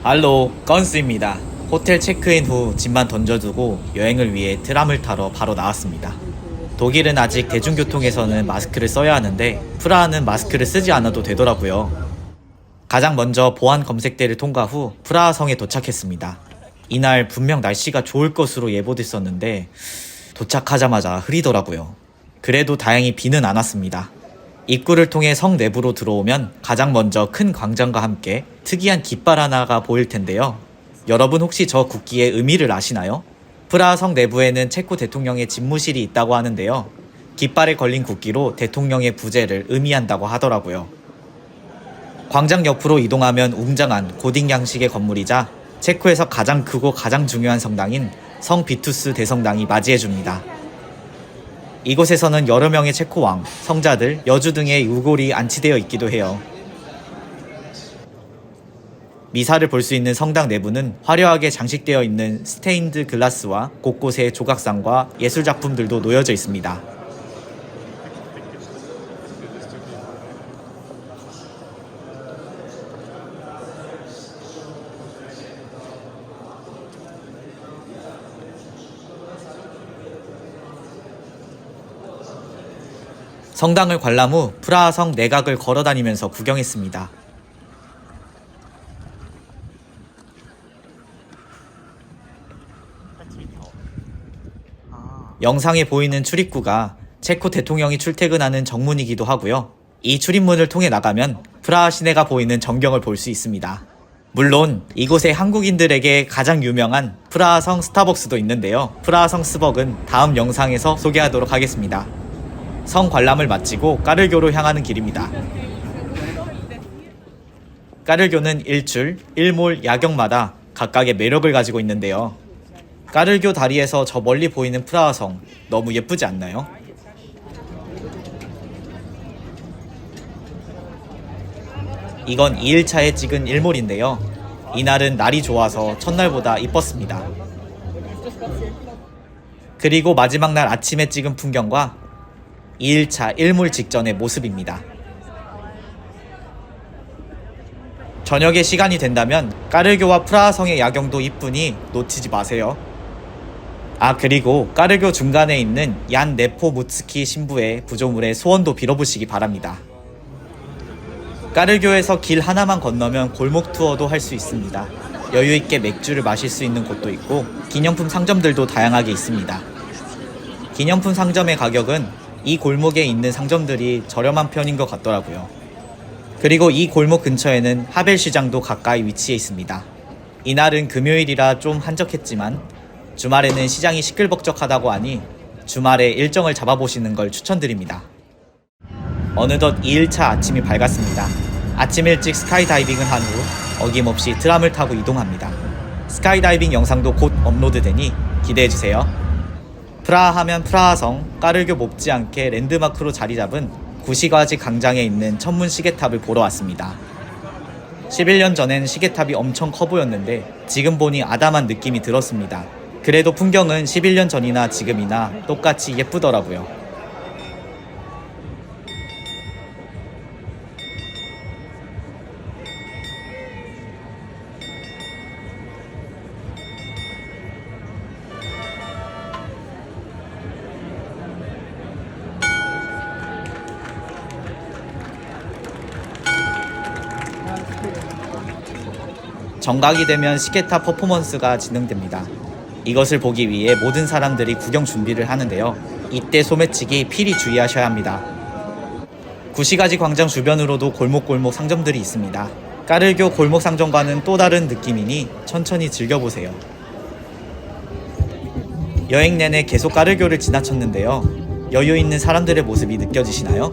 할로, 건스입니다. 호텔 체크인 후 짐만 던져두고 여행을 위해 트람을 타러 바로 나왔습니다. 독일은 아직 대중교통에서는 마스크를 써야 하는데 프라하는 마스크를 쓰지 않아도 되더라고요. 가장 먼저 보안 검색대를 통과 후 프라하 성에 도착했습니다. 이날 분명 날씨가 좋을 것으로 예보됐었는데 도착하자마자 흐리더라고요. 그래도 다행히 비는 안 왔습니다. 입구를 통해 성 내부로 들어오면 가장 먼저 큰 광장과 함께 특이한 깃발 하나가 보일 텐데요. 여러분 혹시 저 국기의 의미를 아시나요? 프라하 성 내부에는 체코 대통령의 집무실이 있다고 하는데요. 깃발에 걸린 국기로 대통령의 부재를 의미한다고 하더라고요. 광장 옆으로 이동하면 웅장한 고딕 양식의 건물이자 체코에서 가장 크고 가장 중요한 성당인 성 비투스 대성당이 맞이해줍니다. 이곳에서는 여러 명의 체코 왕, 성자들, 여주 등의 유골이 안치되어 있기도 해요. 미사를 볼 수 있는 성당 내부는 화려하게 장식되어 있는 스테인드 글라스와 곳곳에 조각상과 예술작품들도 놓여져 있습니다. 성당을 관람 후 프라하 성 내각을 걸어다니면서 구경했습니다. 영상에 보이는 출입구가 체코 대통령이 출퇴근하는 정문이기도 하고요. 이 출입문을 통해 나가면 프라하 시내가 보이는 전경을 볼 수 있습니다. 물론 이곳에 한국인들에게 가장 유명한 프라하 성 스타벅스도 있는데요. 프라하 성 스벅은 다음 영상에서 소개하도록 하겠습니다. 성 관람을 마치고 까르교로 향하는 길입니다. 까르교는 일출, 일몰, 야경마다 각각의 매력을 가지고 있는데요. 까르교 다리에서 저 멀리 보이는 프라하 성, 너무 예쁘지 않나요? 이건 2일차에 찍은 일몰인데요. 이날은 날이 좋아서 첫날보다 이뻤습니다. 그리고 마지막 날 아침에 찍은 풍경과 2일차 일몰 직전의 모습입니다. 저녁에 시간이 된다면 까르교와 프라하 성의 야경도 이쁘니 놓치지 마세요. 그리고 까르교 중간에 있는 얀 네포무츠키 신부의 구조물에 소원도 빌어보시기 바랍니다. 까르교에서 길 하나만 건너면 골목 투어도 할 수 있습니다. 여유있게 맥주를 마실 수 있는 곳도 있고 기념품 상점들도 다양하게 있습니다. 기념품 상점의 가격은 이 골목에 있는 상점들이 저렴한 편인 것 같더라고요. 그리고 이 골목 근처에는 하벨 시장도 가까이 위치해 있습니다. 이날은 금요일이라 좀 한적했지만 주말에는 시장이 시끌벅적하다고 하니 주말에 일정을 잡아보시는 걸 추천드립니다. 어느덧 2일차 아침이 밝았습니다. 아침 일찍 스카이다이빙을 한 후 어김없이 트람을 타고 이동합니다. 스카이다이빙 영상도 곧 업로드되니 기대해주세요. 프라하 하면 프라하성, 까르교 못지않게 랜드마크로 자리잡은 구시가지 광장에 있는 천문 시계탑을 보러 왔습니다. 11년 전엔 시계탑이 엄청 커 보였는데 지금 보니 아담한 느낌이 들었습니다. 그래도 풍경은 11년 전이나 지금이나 똑같이 예쁘더라고요. 정각이 되면 시계탑 퍼포먼스가 진행됩니다. 이것을 보기 위해 모든 사람들이 구경 준비를 하는데요. 이때 소매치기 필히 주의하셔야 합니다. 구시가지 광장 주변으로도 골목골목 상점들이 있습니다. 까르교 골목 상점과는 또 다른 느낌이니 천천히 즐겨보세요. 여행 내내 계속 까르교를 지나쳤는데요. 여유 있는 사람들의 모습이 느껴지시나요?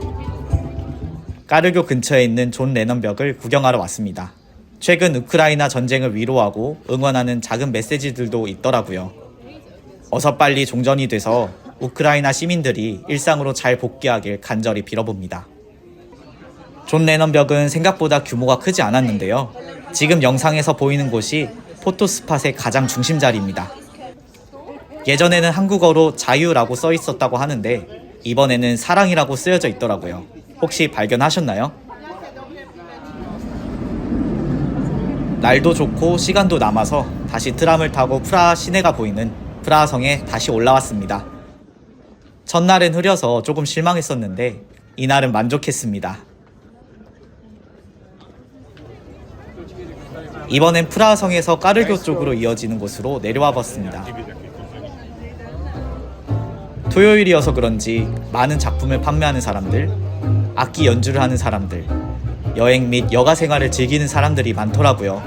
까르교 근처에 있는 존 레넌 벽을 구경하러 왔습니다. 최근 우크라이나 전쟁을 위로하고 응원하는 작은 메시지들도 있더라고요. 어서 빨리 종전이 돼서 우크라이나 시민들이 일상으로 잘 복귀하길 간절히 빌어봅니다. 존 레넌 벽은 생각보다 규모가 크지 않았는데요. 지금 영상에서 보이는 곳이 포토스팟의 가장 중심 자리입니다. 예전에는 한국어로 자유라고 써 있었다고 하는데 이번에는 사랑이라고 쓰여져 있더라고요. 혹시 발견하셨나요? 날도 좋고 시간도 남아서 다시 트람을 타고 프라하 시내가 보이는 프라하성에 다시 올라왔습니다. 첫날은 흐려서 조금 실망했었는데 이날은 만족했습니다. 이번엔 프라하성에서 까르교 쪽으로 이어지는 곳으로 내려와 봤습니다. 토요일이어서 그런지 많은 작품을 판매하는 사람들, 악기 연주를 하는 사람들, 여행 및 여가 생활을 즐기는 사람들이 많더라고요.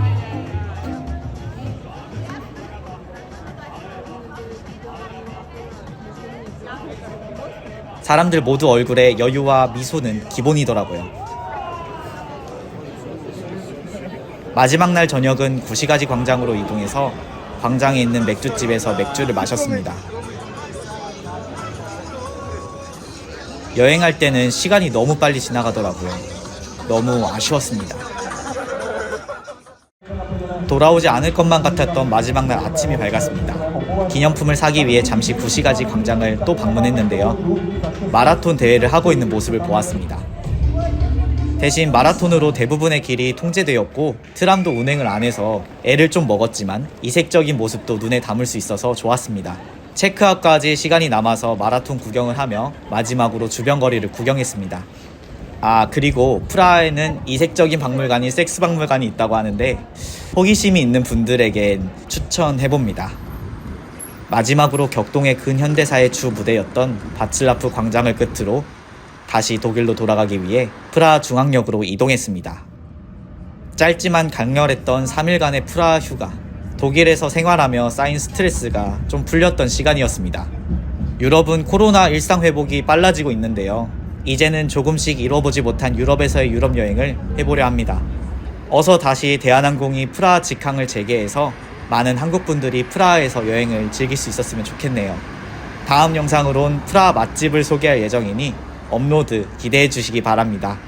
사람들 모두 얼굴에 여유와 미소는 기본이더라고요. 마지막 날 저녁은 구시가지 광장으로 이동해서 광장에 있는 맥주집에서 맥주를 마셨습니다. 여행할 때는 시간이 너무 빨리 지나가더라고요. 너무 아쉬웠습니다. 돌아오지 않을 것만 같았던 마지막 날 아침이 밝았습니다. 기념품을 사기 위해 잠시 구시가지 광장을 또 방문했는데요. 마라톤 대회를 하고 있는 모습을 보았습니다. 대신 마라톤으로 대부분의 길이 통제되었고 트람도 운행을 안 해서 애를 좀 먹었지만 이색적인 모습도 눈에 담을 수 있어서 좋았습니다. 체크아웃까지 시간이 남아서 마라톤 구경을 하며 마지막으로 주변 거리를 구경했습니다. 그리고 프라하에는 이색적인 박물관인 섹스 박물관이 있다고 하는데 호기심이 있는 분들에겐 추천해봅니다. 마지막으로 격동의 근현대사의 주 무대였던 바츠라프 광장을 끝으로 다시 독일로 돌아가기 위해 프라하 중앙역으로 이동했습니다. 짧지만 강렬했던 3일간의 프라하 휴가, 독일에서 생활하며 쌓인 스트레스가 좀 풀렸던 시간이었습니다. 유럽은 코로나 일상 회복이 빨라지고 있는데요. 이제는 조금씩 이뤄보지 못한 유럽에서의 유럽 여행을 해보려 합니다. 어서 다시 대한항공이 프라하 직항을 재개해서 많은 한국분들이 프라하에서 여행을 즐길 수 있었으면 좋겠네요. 다음 영상으론 프라하 맛집을 소개할 예정이니 업로드 기대해 주시기 바랍니다.